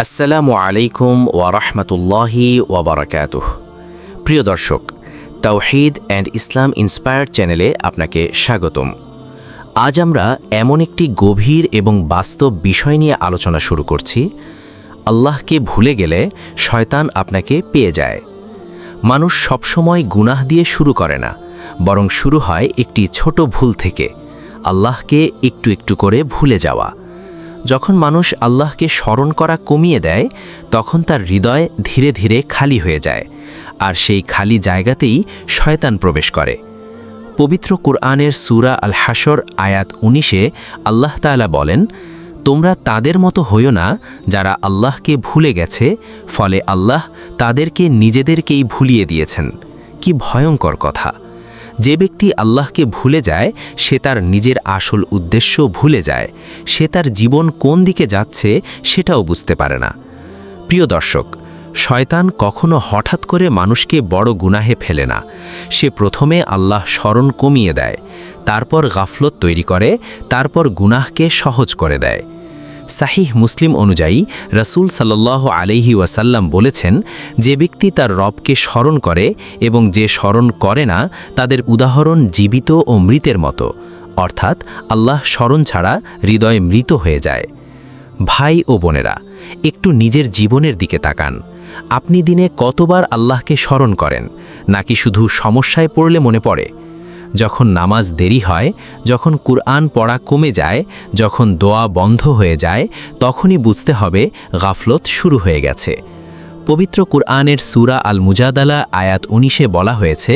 আসসালামু আলাইকুম ওয়া রাহমাতুল্লাহি ওয়া বারাকাতুহ। প্রিয় দর্শক, তাওহীদ অ্যান্ড ইসলাম ইন্সপায়ার্ড চ্যানেলে আপনাকে স্বাগতম। আজ আমরা এমন একটি গভীর এবং বাস্তব বিষয় নিয়ে আলোচনা শুরু করছি। আল্লাহকে ভুলে গেলে শয়তান আপনাকে পেয়ে যায়। মানুষ সবসময় গুনাহ দিয়ে শুরু করে না, বরং শুরু হয় একটি ছোট ভুল থেকে, আল্লাহকে একটু একটু করে ভুলে যাওয়া। যখন মানুষ আল্লাহকে স্মরণ করা কমিয়ে দেয়, তখন তার হৃদয় ধীরে ধীরে খালি হয়ে যায়, আর সেই খালি জায়গাতেই শয়তান প্রবেশ করে। পবিত্র কুরআনের সূরা আল হাশর আয়াত 19-এ আল্লাহ তাআলা বলেন, তোমরা তাদের মতো হইও না যারা আল্লাহকে ভুলে গেছে, ফলে আল্লাহ তাদেরকে নিজেদেরকেই ভুলিয়ে দিয়েছেন। কি ভয়ঙ্কর কথা! যে ব্যক্তি আল্লাহকে ভুলে যায়, সে তার নিজের আসল উদ্দেশ্য ভুলে যায়। সে তার জীবন কোন দিকে যাচ্ছে সেটাও বুঝতে পারে না। প্রিয় দর্শক, শয়তান কখনো হঠাৎ করে মানুষকে বড় গুনাহে ফেলে না। সে প্রথমে আল্লাহ স্মরণ কমিয়ে দেয়, তারপর গাফলত তৈরি করে, তারপর গুনাহকে সহজ করে দেয়। সাহিহ মুসলিম অনুযায়ী রাসূল সাল্লাল্লাহু আলাইহি ওয়াসাল্লাম বলেছেন, যে ব্যক্তি তার রবকে স্মরণ করে এবং যে স্মরণ করে না, তাদের উদাহরণ জীবিত ও মৃতের মতো, অর্থাৎ আল্লাহ স্মরণ ছাড়া হৃদয় মৃত হয়ে যায়। ভাই ও বোনেরা, একটু নিজের জীবনের দিকে তাকান। আপনি দিনে কতবার আল্লাহকে স্মরণ করেন, নাকি শুধু সমস্যায় পড়লে মনে পড়ে? যখন নামাজ দেরি হয়, যখন কুরআন পড়া কমে যায়, যখন দোয়া বন্ধ হয়ে যায়, তখনই বুঝতে হবে গাফলত শুরু হয়ে গেছে। পবিত্র কুরআনের সূরা আল মুজাদালা আয়াত 19-এ বলা হয়েছে,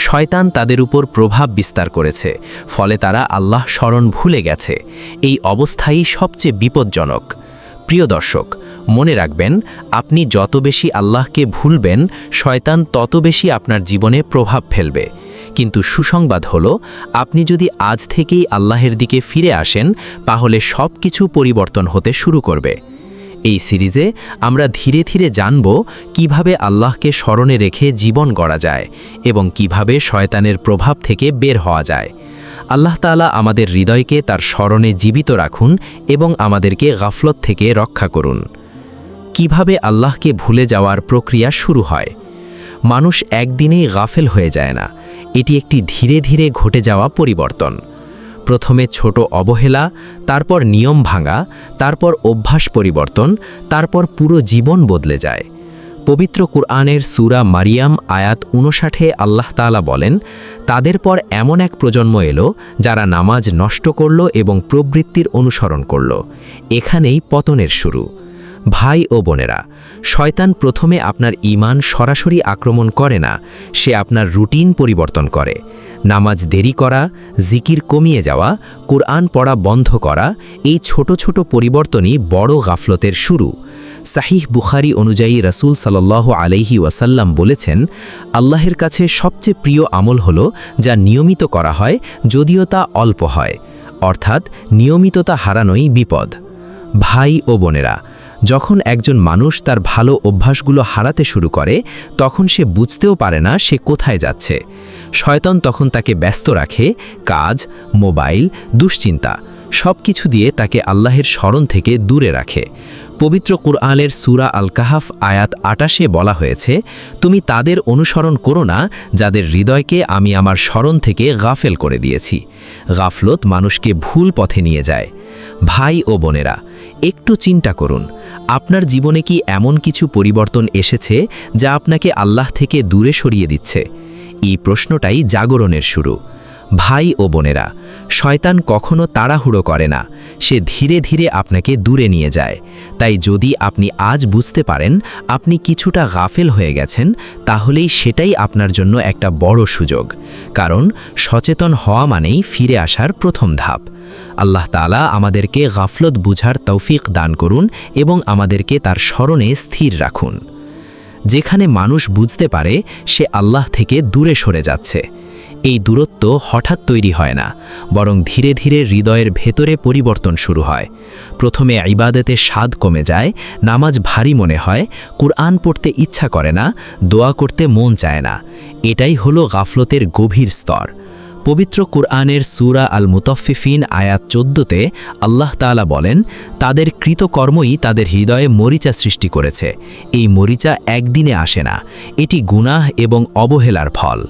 শয়তান তাদের উপর প্রভাব বিস্তার করেছে, ফলে তারা আল্লাহ স্মরণ ভুলে গেছে। এই অবস্থাই সবচেয়ে বিপজ্জনক। প্রিয় দর্শক, মনে রাখবেন, আপনি যত বেশি আল্লাহকে ভুলবেন, শয়তান তত বেশি আপনার জীবনে প্রভাব ফেলবে। কিন্তু সুসংবাদ হলো, আপনি যদি আজ থেকেই আল্লাহের দিকে ফিরে আসেন, তাহলে সব কিছু পরিবর্তন হতে শুরু করবে। এই সিরিজে আমরা ধীরে ধীরে জানব কিভাবে আল্লাহকে স্মরণে রেখে জীবন গড়া যায় এবং কিভাবে শয়তানের প্রভাব থেকে বের হওয়া যায়। আল্লাহ তাআলা আমাদের হৃদয়কে তার স্মরণে জীবিত রাখুন এবং আমাদেরকে গাফলত থেকে রক্ষা করুন। কিভাবে আল্লাহকে ভুলে যাওয়ার প্রক্রিয়া শুরু হয়? মানুষ একদিনেই গাফেল হয়ে যায় না, এটি একটি ধীরে ধীরে ঘটে যাওয়া পরিবর্তন। প্রথমে ছোট অবহেলা, তারপর নিয়ম ভাঙা, তারপর অভ্যাস পরিবর্তন, তারপর পুরো জীবন বদলে যায়। পবিত্র কুরআনের সূরা মারিয়াম আয়াত 59-এ আল্লাহ তাআলা বলেন, তাদের পর এমন এক প্রজন্ম এলো যারা নামাজ নষ্ট করল এবং প্রবৃত্তির অনুসরণ করল। এখানেই পতনের শুরু। ভাই ও বোনেরা, শয়তান প্রথমে আপনার ঈমান সরাসরি আক্রমণ করে না, সে আপনার রুটিন পরিবর্তন করে। নামাজ দেরি করা, জিকির কমিয়ে যাওয়া, কুরআন পড়া বন্ধ করা, এই ছোট ছোট পরিবর্তনই বড় গাফলতের শুরু। সাহিহ বুখারী অনুযায়ী রাসূল সাল্লাল্লাহু আলাইহি ওয়াসাল্লাম বলেছেন, আল্লাহের কাছে সবচেয়ে প্রিয় আমল হলো যা নিয়মিত করা হয়, যদিও তা অল্প হয়, অর্থাৎ নিয়মিততা হারানোই বিপদ। ভাই ও বোনেরা, যখন একজন মানুষ তার ভালো অভ্যাসগুলো হারাতে শুরু করে, তখন সে বুঝতেও পারে না সে কোথায় যাচ্ছে। শয়তান তখন তাকে ব্যস্ত রাখে, কাজ, মোবাইল, দুশ্চিন্তা সব কিছু দিয়ে তাকে আল্লাহের স্মরণ থেকে দূরে রাখে। পবিত্র কুরআনের সূরা আল কাহাফ আয়াত 28-এ বলা হয়েছে, তুমি তাদের অনুসরণ করো না যাদের হৃদয়কে আমি আমার স্মরণ থেকে গাফেল করে দিয়েছি। গাফলত মানুষকে ভুল পথে নিয়ে যায়। ভাই ও বোনেরা, একটু চিন্তা করুন, আপনার জীবনে কি এমন কিছু পরিবর্তন এসেছে যা আপনাকে আল্লাহ থেকে দূরে সরিয়ে দিচ্ছে? এই প্রশ্নটাই জাগরণের শুরু। ভাই ও বোনেরা, শয়তান কখনো তাড়াহুড়ো করে না, সে ধীরে ধীরে আপনাকে দূরে নিয়ে যায়। তাই যদি আপনি আজ বুঝতে পারেন আপনি কিছুটা গাফেল হয়ে গেছেন, তাহলেই সেটাই আপনার জন্য একটা বড় সুযোগ। কারণ সচেতন হওয়া মানেই ফিরে আসার প্রথম ধাপ। আল্লাহ তাআলা আমাদেরকে গাফলত বুঝার তৌফিক দান করুন এবং আমাদেরকে তার স্মরণে স্থির রাখুন। যেখানে মানুষ বুঝতে পারে সে আল্লাহ থেকে দূরে সরে যাচ্ছে, এই দূরত্ব হঠাৎ তৈরি হয় না, বরং ধীরে ধীরে হৃদয়ের ভেতরে পরিবর্তন শুরু হয়। প্রথমে ইবাদতের স্বাদ কমে যায়, নামাজ ভারী মনে হয়, কুরআন পড়তে ইচ্ছা করে না, দোয়া করতে মন চায় না। এটাই হলো গাফলতের গভীর স্তর। পবিত্র কুরআনের সূরা আল মুতাফফিফিন আয়াত 14তে আল্লাহ তাআলা বলেন, তাদের কৃতকর্মই তাদের হৃদয়ে মরিচা সৃষ্টি করেছে। এই মরিচা একদিনে আসে না, এটি গুনাহ এবং অবহেলার ফল।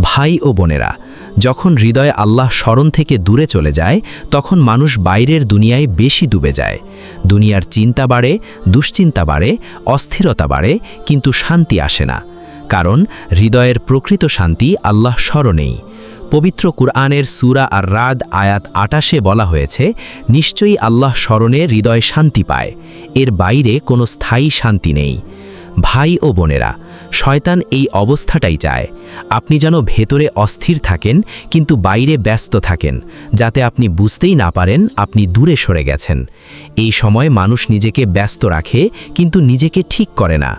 ভাই ও বোনেরা, যখন হৃদয়ে আল্লাহ স্মরণ থেকে দূরে চলে যায়, তখন মানুষ বাইরের দুনিয়ায় বেশি ডুবে যায়। দুনিয়ার চিন্তা বাড়ে, দুশ্চিন্তা বাড়ে, অস্থিরতা বাড়ে, কিন্তু শান্তি আসে না। কারণ হৃদয়ের প্রকৃত শান্তি আল্লাহ স্মরণেই। পবিত্র কুরআনের সূরা আর রাদ আয়াত 28-এ বলা হয়েছে, নিশ্চয়ই আল্লাহ স্মরণে হৃদয় শান্তি পায়, এর বাইরে কোনো স্থায়ী শান্তি নেই। ভাই ও বোনেরা, শয়তান এই অবস্থাটাই চায়, আপনি যেন ভেতরে অস্থির থাকেন কিন্তু বাইরে ব্যস্ত থাকেন, যাতে আপনি বুঝতেই না পারেন আপনি দূরে সরে গেছেন। এই সময় মানুষ নিজেকে ব্যস্ত রাখে কিন্তু নিজেকে ঠিক করে না।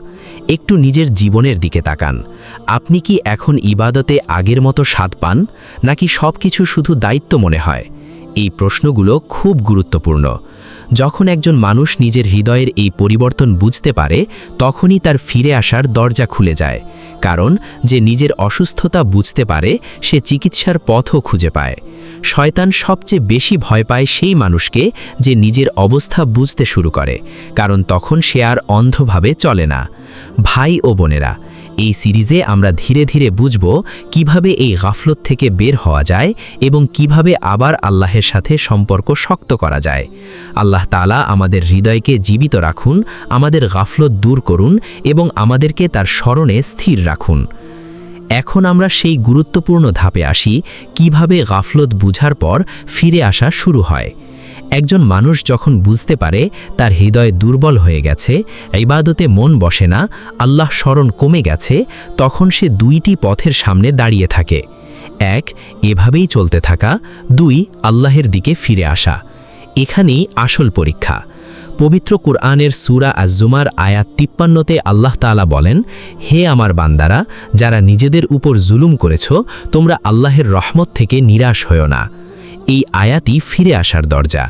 একটু নিজের জীবনের দিকে তাকান। আপনি কি এখন ইবাদতে আগের মতো স্বাদ পান, নাকি সব কিছু শুধু দায়িত্ব মনে হয়? এই প্রশ্নগুলো খুব গুরুত্বপূর্ণ। যখন একজন মানুষ নিজের হৃদয়ের এই পরিবর্তন বুঝতে পারে, তখনই তার ফিরে আসার দরজা খুলে যায়। কারণ যে নিজের অসুস্থতা বুঝতে পারে, সে চিকিৎসার পথও খুঁজে পায়। শয়তান সবচেয়ে বেশি ভয় পায় সেই মানুষকে যে নিজের অবস্থা বুঝতে শুরু করে, কারণ তখন সে আর অন্ধভাবে চলে না। ভাই ও বোনেরা, এই সিরিজে আমরা ধীরে ধীরে বুঝব কিভাবে এই গাফলত থেকে বের হওয়া যায় এবং কিভাবে আবার আল্লাহের সাথে সম্পর্ক শক্ত করা যায়। আল্লাহ তাআলা আমাদের হৃদয়কে জীবিত রাখুন, আমাদের গাফলত দূর করুন এবং আমাদেরকে তার স্মরণে স্থির রাখুন। এখন আমরা সেই গুরুত্বপূর্ণ ধাপে আসি, কিভাবে গাফলত বুঝার পর ফিরে আসা শুরু হয়। একজন মানুষ যখন বুঝতে পারে তার হৃদয় দুর্বল হয়ে গেছে, ইবাদতে মন বসে না, আল্লাহ স্মরণ কমে গেছে, তখন সে দুইটি পথের সামনে দাঁড়িয়ে থাকে। 1, এভাবেই চলতে থাকা। 2, আল্লাহের দিকে ফিরে আসা। এখানেই আসল পরীক্ষা। পবিত্র কুরআনের সূরা আজ-জুমার আয়াত 53-তে আল্লাহ তাআলা বলেন, হে আমার বান্দারা, যারা নিজেদের উপর জুলুম করেছ, তোমরা আল্লাহের রহমত থেকে নিরাশ হয়ো না। এই আয়াতই ফিরে আসার দরজা।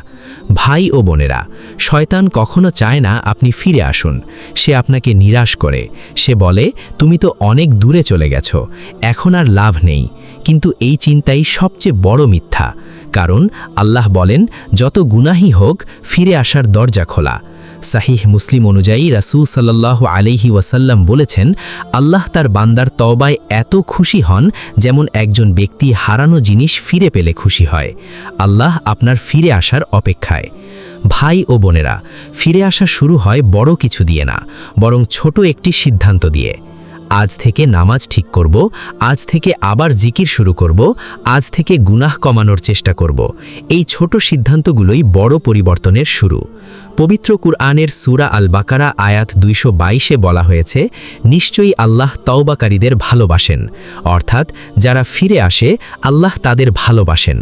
ভাই ও বোনেরা, শয়তান কখনো চায় না আপনি ফিরে আসুন। সে আপনাকে নিরাশ করে। সে বলে, তুমি তো অনেক দূরে চলে গেছো, এখন আর লাভ নেই। কিন্তু এই চিন্তাই সবচেয়ে বড় মিথ্যা। কারণ আল্লাহ বলেন, যত গুনাহই হোক, ফিরে আসার দরজা খোলা। সাহিহ মুসলিম অনুযায়ী রাসূল সাল্লাল্লাহু আলাইহি ওয়াসাল্লাম বলেছেন, আল্লাহ তার বান্দার তওবায় এত খুশি হন যেমন একজন ব্যক্তি হারানো জিনিস ফিরে পেলে খুশি হয়। আল্লাহ আপনার ফিরে আসার অপেক্ষায়। ভাই ও বোনেরা, ফিরে আসা শুরু হয় বড় কিছু দিয়ে না, বরং ছোট একটি সিদ্ধান্ত দিয়ে। আজ থেকে নামাজ ঠিক করব, আজ থেকে আবার জিকির শুরু করব, আজ থেকে গুনাহ কমানোর চেষ্টা করব। এই ছোট সিদ্ধান্তগুলোই বড় পরিবর্তনের শুরু। পবিত্র কুরআনের সূরা আল বাকারা আয়াত 222-এ বলা হয়েছে, নিশ্চয়ই আল্লাহ তওবাকারীদের ভালোবাসেন, অর্থাৎ যারা ফিরে আসে আল্লাহ তাদের ভালোবাসেন।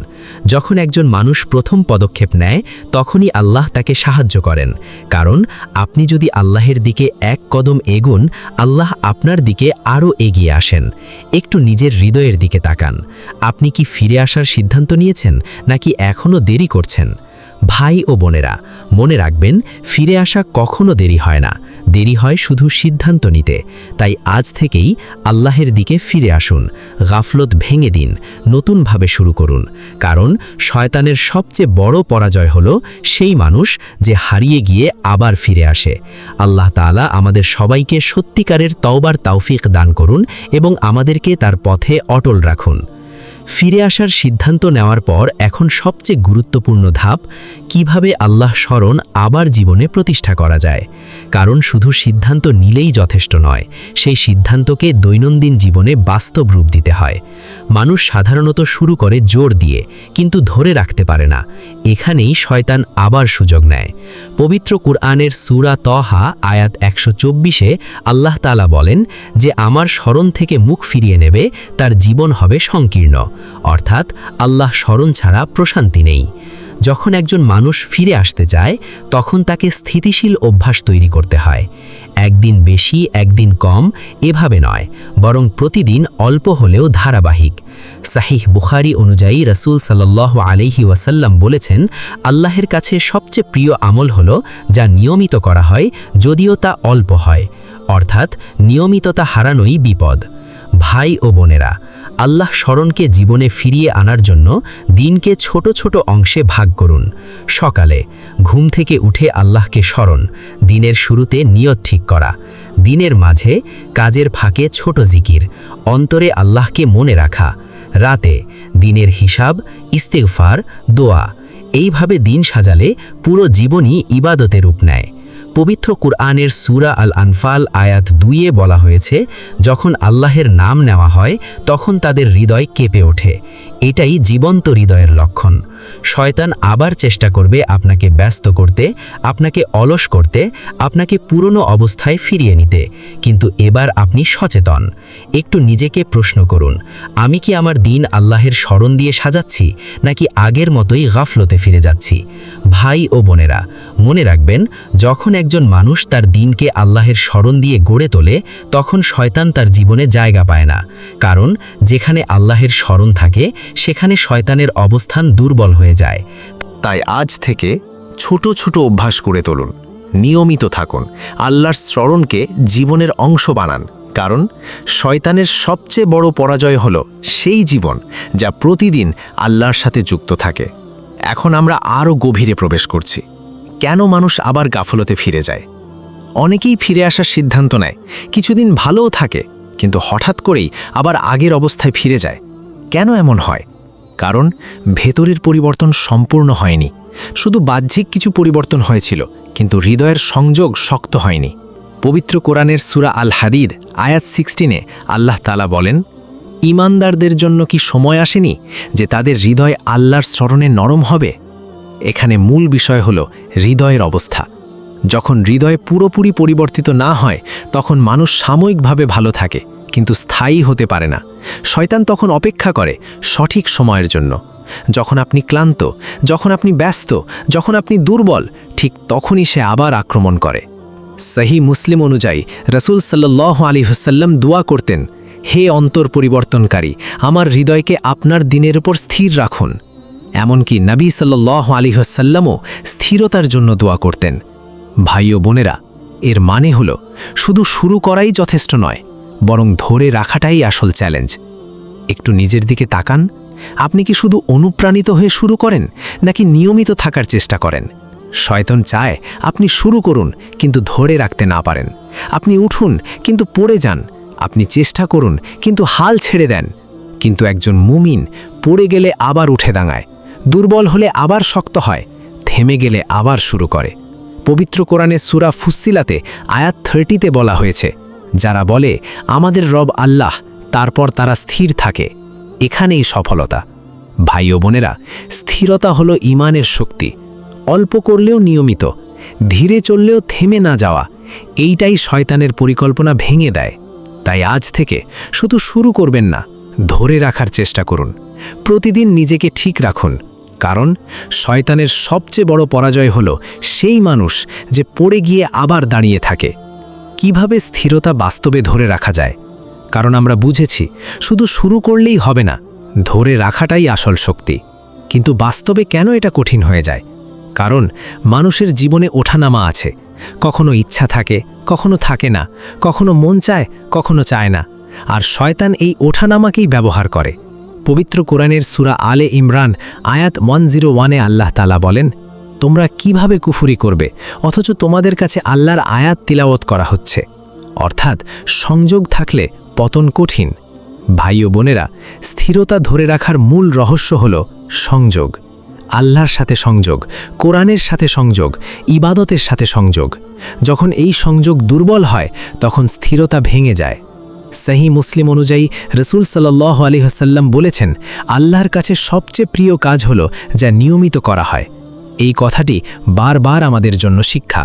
যখন একজন মানুষ প্রথম পদক্ষেপ নেয়, তখনই আল্লাহ তাকে সাহায্য করেন। কারণ আপনি যদি আল্লাহের দিকে এক কদম এগুন, আল্লাহ আপনার দিকে আরও এগিয়ে আসেন। একটু নিজের হৃদয়ের দিকে তাকান। আপনি কি ফিরে আসার সিদ্ধান্ত নিয়েছেন, নাকি এখনও দেরি করছেন? ভাই ও বোনেরা, মনে রাখবেন, ফিরে আসা কখনো দেরি হয় না, দেরি হয় শুধু সিদ্ধান্ত নিতে। তাই আজ থেকেই আল্লাহের দিকে ফিরে আসুন, গাফলত ভেঙে দিন, নতুনভাবে শুরু করুন। কারণ শয়তানের সবচেয়ে বড় পরাজয় হলো সেই মানুষ যে হারিয়ে গিয়ে আবার ফিরে আসে। আল্লাহ তাআলা আমাদের সবাইকে সত্যিকারের তওবার তৌফিক দান করুন এবং আমাদেরকে তার পথে অটল রাখুন। ফিরে আসার সিদ্ধান্ত নেওয়ার পর এখন সবচেয়ে গুরুত্বপূর্ণ ধাপ, কিভাবে আল্লাহ স্মরণ আবার জীবনে প্রতিষ্ঠা করা যায়। কারণ শুধু সিদ্ধান্ত নিলেই যথেষ্ট নয়, সেই সিদ্ধান্তকে দৈনন্দিন জীবনে বাস্তব রূপ দিতে হয়। মানুষ সাধারণত শুরু করে জোর দিয়ে, কিন্তু ধরে রাখতে পারে না। এখানেই শয়তান আবার সুযোগ নেয়। পবিত্র কুরআনের সূরা তহা আয়াত 124-এ আল্লাহ তাআলা বলেন, যে আমার স্মরণ থেকে মুখ ফিরিয়ে নেবে তার জীবন হবে সংকীর্ণ। অর্থাৎ আল্লাহ স্মরণ ছাড়া প্রশান্তি নেই। যখন একজন মানুষ ফিরে আসতে চায়, তখন তাকে স্থিতিশীল অভ্যাস তৈরি করতে হয়। একদিন বেশি, একদিন কম, এভাবে নয়, বরং প্রতিদিন অল্প হলেও ধারাবাহিক। সাহিহ বুখারী অনুযায়ী রাসূল সাল্লাল্লাহু আলাইহি ওয়াসাল্লাম বলেছেন, আল্লাহের কাছে সবচেয়ে প্রিয় আমল হলো যা নিয়মিত করা হয়, যদিও তা অল্প হয়। অর্থাৎ নিয়মিততা হারানোই বিপদ। ভাই ও বোনেরা, আল্লাহ স্মরণকে জীবনে ফিরিয়ে আনার জন্য দিনকে ছোট ছোট অংশে ভাগ করুন। সকালে ঘুম থেকে উঠে আল্লাহকে স্মরণ, দিনের শুরুতে নিয়ত ঠিক করা। দিনের মাঝে কাজের ফাঁকে ছোট জিকির, অন্তরে আল্লাহকে মনে রাখা। রাতে দিনের হিসাব, ইস্তেগফার, দোয়া। এইভাবে দিন সাজালে পুরো জীবনই ইবাদতে রূপ নেয়। পবিত্র কুরআনের সূরা আল আনফাল আয়াত 2-এ বলা হয়েছে, যখন আল্লাহের নাম নেওয়া হয় তখন তাদের হৃদয় কেঁপে ওঠে। এটাই জীবন্ত হৃদয়ের লক্ষণ। শয়তান আবার চেষ্টা করবে আপনাকে ব্যস্ত করতে, আপনাকে অলস করতে, আপনাকে পুরনো অবস্থায় ফিরিয়ে নিতে। কিন্তু এবার আপনি সচেতন। একটু নিজেকে প্রশ্ন করুন, আমি কি আমার দিন আল্লাহের স্মরণ দিয়ে সাজাচ্ছি, নাকি আগের মতোই গাফলতে ফিরে যাচ্ছি? ভাই ও বোনেরা, মনে রাখবেন, যখন একজন মানুষ তার দিনকে আল্লাহের স্মরণ দিয়ে গড়ে তোলে, তখন শয়তান তার জীবনে জায়গা পায় না। কারণ যেখানে আল্লাহের স্মরণ থাকে সেখানে শয়তানের অবস্থান দুর্বল হয়ে যায়। তাই আজ থেকে ছোট ছোট অভ্যাস করে তুলুন, নিয়মিত থাকুন, আল্লাহর স্মরণকে জীবনের অংশ বানান। কারণ শয়তানের সবচেয়ে বড় পরাজয় হলো সেই জীবন যা প্রতিদিন আল্লাহর সাথে যুক্ত থাকে। এখন আমরা আরও গভীরে প্রবেশ করছি। কেন মানুষ আবার গাফলতে ফিরে যায়? অনেকেই ফিরে আসার সিদ্ধান্ত নেয়, কিছুদিন ভালোও থাকে, কিন্তু হঠাৎ করেই আবার আগের অবস্থায় ফিরে যায়। কেন এমন হয়? কারণ ভেতরের পরিবর্তন সম্পূর্ণ হয়নি। শুধু বাহ্যিক কিছু পরিবর্তন হয়েছিল, কিন্তু হৃদয়ের সংযোগ শক্ত হয়নি। পবিত্র কোরআনের সূরা আল হাদিদ আয়াত 16-এ আল্লাহ তাআলা বলেন, ঈমানদারদের জন্য কি সময় আসেনি যে তাদের হৃদয় আল্লাহর স্মরণে নরম হবে? এখানে মূল বিষয় হলো হৃদয়ের অবস্থা। যখন হৃদয় পুরোপুরি পরিবর্তিত না হয়, তখন মানুষ সাময়িকভাবে ভালো থাকে, কিন্তু স্থায়ী হতে পারে না। শয়তান তখন অপেক্ষা করে সঠিক সময়ের জন্য। যখন আপনি ক্লান্ত, যখন আপনি ব্যস্ত, যখন আপনি দুর্বল, ঠিক তখনই সে আবার আক্রমণ করে। সহি মুসলিম অনুযায়ী রাসূল সাল্লাল্লাহু আলাইহি ওয়াসাল্লাম দোয়া করতেন, হে অন্তর পরিবর্তনকারী, আমার হৃদয়কে আপনার দিনের উপর স্থির রাখুন। এমনকি নবী সাল্লাল্লাহু আলাইহি ওয়াসাল্লামও স্থিরতার জন্য দোয়া করতেন। ভাই ও বোনেরা, এর মানে হলো শুধু শুরু করাই যথেষ্ট নয়, বরং ধরে রাখাটাই আসল চ্যালেঞ্জ। একটু নিজের দিকে তাকান। আপনি কি শুধু অনুপ্রাণিত হয়ে শুরু করেন, নাকি নিয়মিত থাকার চেষ্টা করেন? শয়তান চায় আপনি শুরু করুন কিন্তু ধরে রাখতে না পারেন। আপনি উঠুন কিন্তু পড়ে যান। আপনি চেষ্টা করুন কিন্তু হাল ছেড়ে দেন। কিন্তু একজন মুমিন পড়ে গেলে আবার উঠে দাঁড়ায়, দুর্বল হলে আবার শক্ত হয়, থেমে গেলে আবার শুরু করে। পবিত্র কোরআনের সূরা ফুসসিলাতে আয়াত 30-তে বলা হয়েছে, যারা বলে আমাদের রব আল্লাহ, তারপর তারা স্থির থাকে, এখানেই সফলতা। ভাই ও বোনেরা, স্থিরতা হলো ঈমানের শক্তি। অল্প করলেও নিয়মিত, ধীরে চললেও থেমে না যাওয়া, এইটাই শয়তানের পরিকল্পনা ভেঙে দেয়। তাই আজ থেকে শুধু শুরু করবেন না, ধরে রাখার চেষ্টা করুন। প্রতিদিন নিজেকে ঠিক রাখুন, কারণ শয়তানের সবচেয়ে বড় পরাজয় হলো সেই মানুষ যে পড়ে গিয়ে আবার দাঁড়িয়ে থাকে। কিভাবে স্থিরতা বাস্তবে ধরে রাখা যায়? কারণ আমরা বুঝেছি শুধু শুরু করলেই হবে না, ধরে রাখাটাই আসল শক্তি। কিন্তু বাস্তবে কেন এটা কঠিন হয়ে যায়? কারণ মানুষের জীবনে ওঠানামা আছে। কখনো ইচ্ছা থাকে, কখনো থাকে না, কখনো মন চায়, কখনো চায় না। আর শয়তান এই ওঠানামাকেই ব্যবহার করে। পবিত্র কোরআনের সূরা আলে ইমরান আয়াত 101-এ আল্লাহ তাআলা বলেন, তোমরা কিভাবে কুফরি করবে অথচ তোমাদের কাছে আল্লাহর আয়াত তিলাওয়াত করা হচ্ছে? অর্থাৎ সংযোগ থাকলে পতন কঠিন। ভাই ও বোনেরা, স্থিরতা ধরে রাখার মূল রহস্য হলো সংযোগ। আল্লাহর সাথে সংযোগ, কোরআনের সাথে সংযোগ, ইবাদতের সাথে সংযোগ। যখন এই সংযোগ দুর্বল হয়, তখন স্থিরতা ভেঙে যায়। সহি মুসলিম অনুযায়ী রাসূল সাল্লাল্লাহু আলাইহি ওয়াসাল্লাম বলেছেন, আল্লাহর কাছে সবচেয়ে প্রিয় কাজ হলো যা নিয়মিত করা হয়। এই কথাটি বারবার আমাদের জন্য শিক্ষা।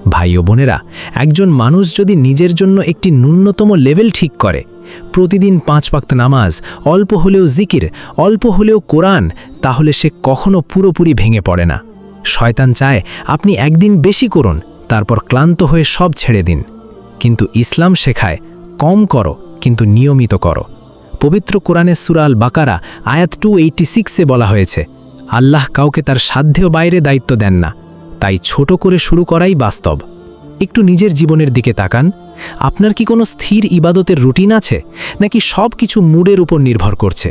ভাই ও বোনেরা, একজন মানুষ যদি নিজের জন্য একটি ন্যূনতম লেভেল ঠিক করে, প্রতিদিন 5 ওয়াক্ত নামাজ, অল্প হলেও জিকির, অল্প হলেও কোরআন, তাহলে সে কখনো পুরোপুরি ভেঙে পড়ে না। শয়তান চায় আপনি একদিন বেশি করুন, তারপর ক্লান্ত হয়ে সব ছেড়ে দিন। কিন্তু ইসলাম শেখায় কম করো কিন্তু নিয়মিত করো। পবিত্র কোরআনের সূরা আল বাকারা আয়াত 286-এ বলা হয়েছে, আল্লাহ কাউকে তার সাধ্যের বাইরে দায়িত্ব দেন না, তাই ছোট করে শুরু করাই বাস্তব। একটু নিজের জীবনের দিকে তাকান। আপনার কি কোনো স্থির ইবাদতের রুটিন আছে, নাকি সব কিছু মুডের উপর নির্ভর করছে?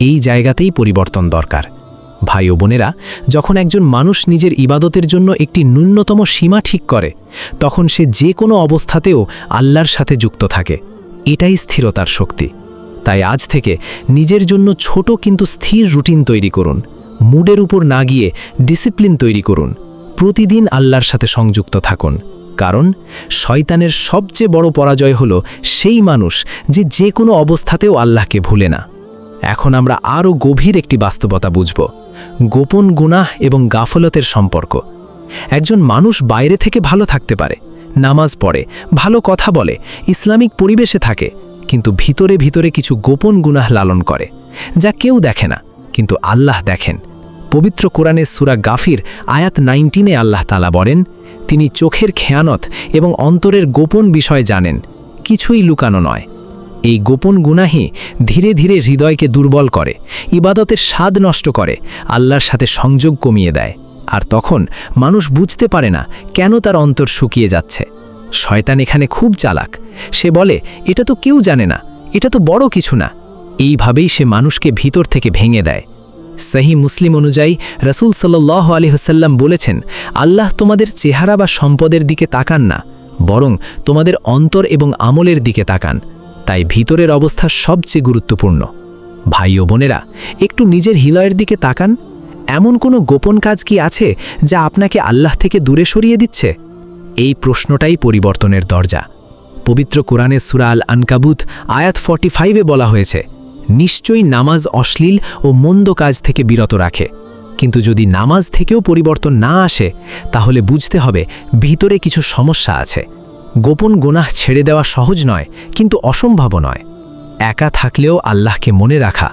এই জায়গাতেই পরিবর্তন দরকার। ভাই ও বোনেরা, যখন একজন মানুষ নিজের ইবাদতের জন্য একটি ন্যূনতম সীমা ঠিক করে, তখন সে যে কোনো অবস্থাতেও আল্লাহর সাথে যুক্ত থাকে। এটাই স্থিরতার শক্তি। তাই আজ থেকে নিজের জন্য ছোট কিন্তু স্থির রুটিন তৈরি করুন। মুডের উপর না গিয়ে ডিসিপ্লিন তৈরি করুন। প্রতিদিন আল্লাহর সাথে সংযুক্ত থাকুন, কারণ শয়তানের সবচেয়ে বড় পরাজয় হলো সেই মানুষ যে কোনো অবস্থাতেও আল্লাহকে ভুলে না। এখন আমরা আরও গভীর একটি বাস্তবতা বুঝব, গোপন গুনাহ এবং গাফলতের সম্পর্ক। একজন মানুষ বাইরে থেকে ভালো থাকতে পারে, নামাজ পড়ে, ভালো কথা বলে, ইসলামিক পরিবেশে থাকে, কিন্তু ভিতরে ভিতরে কিছু গোপন গুনাহ লালন করে, যা কেউ দেখে না, কিন্তু আল্লাহ দেখেন। পবিত্র কোরআনের সূরা গাফির আয়াত 19-এ আল্লাহ তাআলা বলেন, তিনি চোখের খেয়ানত এবং অন্তরের গোপন বিষয় জানেন, কিছুই লুকানো নয়। এই গোপন গুনাহই ধীরে ধীরে হৃদয়কে দুর্বল করে, ইবাদতের স্বাদ নষ্ট করে, আল্লাহর সাথে সংযোগ কমিয়ে দেয়। আর তখন মানুষ বুঝতে পারে না কেন তার অন্তর শুকিয়ে যাচ্ছে। শয়তান এখানে খুব চালাক। সে বলে, এটা তো কেউ জানে না, এটা তো বড় কিছু না। এইভাবেই সে মানুষকে ভিতর থেকে ভেঙে দেয়। সহি মুসলিম অনুযায়ী রাসূল সাল্লাল্লাহু আলাইহি ওয়াসাল্লাম বলেছেন, আল্লাহ তোমাদের চেহারা বা সম্পদের দিকে তাকান না, বরং তোমাদের অন্তর এবং আমলের দিকে তাকান। তাই ভিতরের অবস্থা সবচেয়ে গুরুত্বপূর্ণ। ভাই ও বোনেরা, একটু নিজের হৃদয়ের দিকে তাকান। এমন কোনো গোপন কাজ কি আছে যা আপনাকে আল্লাহ থেকে দূরে সরিয়ে দিচ্ছে? এই প্রশ্নটাই পরিবর্তনের দরজা। পবিত্র কোরআনের সূরা আল আনকাবুত আয়াত 45-এ বলা হয়েছে, নিশ্চয়ই নামাজ অশ্লীল ও মন্দ কাজ থেকে বিরত রাখে। কিন্তু যদি নামাজ থেকেও পরিবর্তন না আসে, তাহলে বুঝতে হবে ভিতরে কিছু সমস্যা আছে। গোপন গুনাহ ছেড়ে দেওয়া সহজ নয়, কিন্তু অসম্ভব নয়। একা থাকলেও আল্লাহকে মনে রাখা,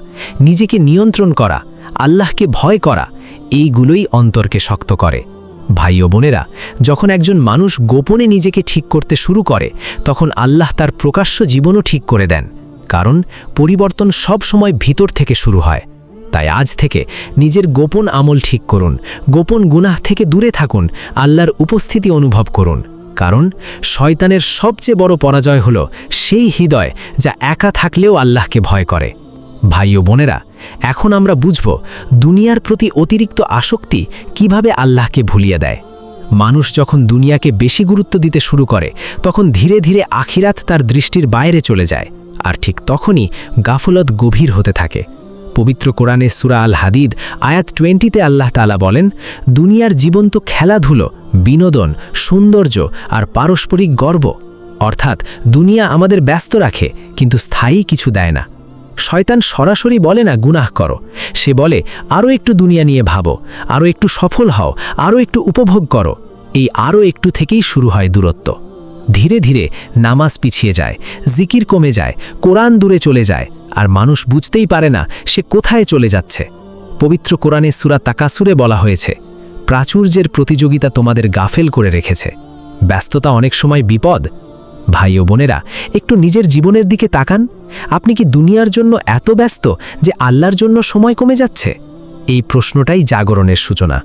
নিজেকে নিয়ন্ত্রণ করা, আল্লাহকে ভয় করা, এইগুলোই অন্তরকে শক্ত করে। ভাই ও বোনেরা, যখন একজন মানুষ গোপনে নিজেকে ঠিক করতে শুরু করে, তখন আল্লাহ তার প্রকাশ্য জীবনও ঠিক করে দেন। কারণ পরিবর্তন সব সময় ভিতর থেকে শুরু হয়। তাই আজ থেকে নিজের গোপন আমল ঠিক করুন, গোপন গুনাহ থেকে দূরে থাকুন, আল্লাহর উপস্থিতি অনুভব করুন। কারণ শয়তানের সবচেয়ে বড় পরাজয় হলো সেই হৃদয় যা একা থাকলেও আল্লাহকে ভয় করে। ভাই ও বোনেরা, এখন আমরা বুঝব দুনিয়ার প্রতি অতিরিক্ত আসক্তি কিভাবে আল্লাহকে ভুলিয়ে দেয়। মানুষ যখন দুনিয়াকে বেশি গুরুত্ব দিতে শুরু করে, তখন ধীরে ধীরে আখিরাত তার দৃষ্টির বাইরে চলে যায়। আর ঠিক তখনই গাফলত গভীর হতে থাকে। পবিত্র কোরআনে সূরা আল হাদিদ আয়াত 20-তে আল্লাহ তাআলা বলেন, দুনিয়ার জীবন তো খেলাধুলো, বিনোদন, সৌন্দর্য আর পারস্পরিক গর্ব। অর্থাৎ দুনিয়া আমাদের ব্যস্ত রাখে, কিন্তু স্থায়ী কিছু দেয় না। শয়তান সরাসরি বলে না গুনাহ করো, সে বলে আরও একটু দুনিয়া নিয়ে ভাবো, আরও একটু সফল হও, আরও একটু উপভোগ করো। এই আরও একটু থেকেই শুরু হয় দূরত্ব। ধীরে ধীরে নামাজ পিছিয়ে যায়, জিকির কমে যায়, কোরআন দূরে চলে যায়, আর মানুষ বুঝতেই পারে না সে কোথায় চলে যাচ্ছে। পবিত্র কোরআনে সূরা তাকাসুরে বলা হয়েছে, প্রাচুর্যের প্রতিযোগিতা তোমাদের গাফেল করে রেখেছে। ব্যস্ততা অনেক সময় বিপদ। ভাই ও বোনেরা, একটু নিজের জীবনের দিকে তাকান। আপনি কি দুনিয়ার জন্য এত ব্যস্ত যে আল্লাহর জন্য সময় কমে যাচ্ছে? এই প্রশ্নটাই জাগরণের সূচনা।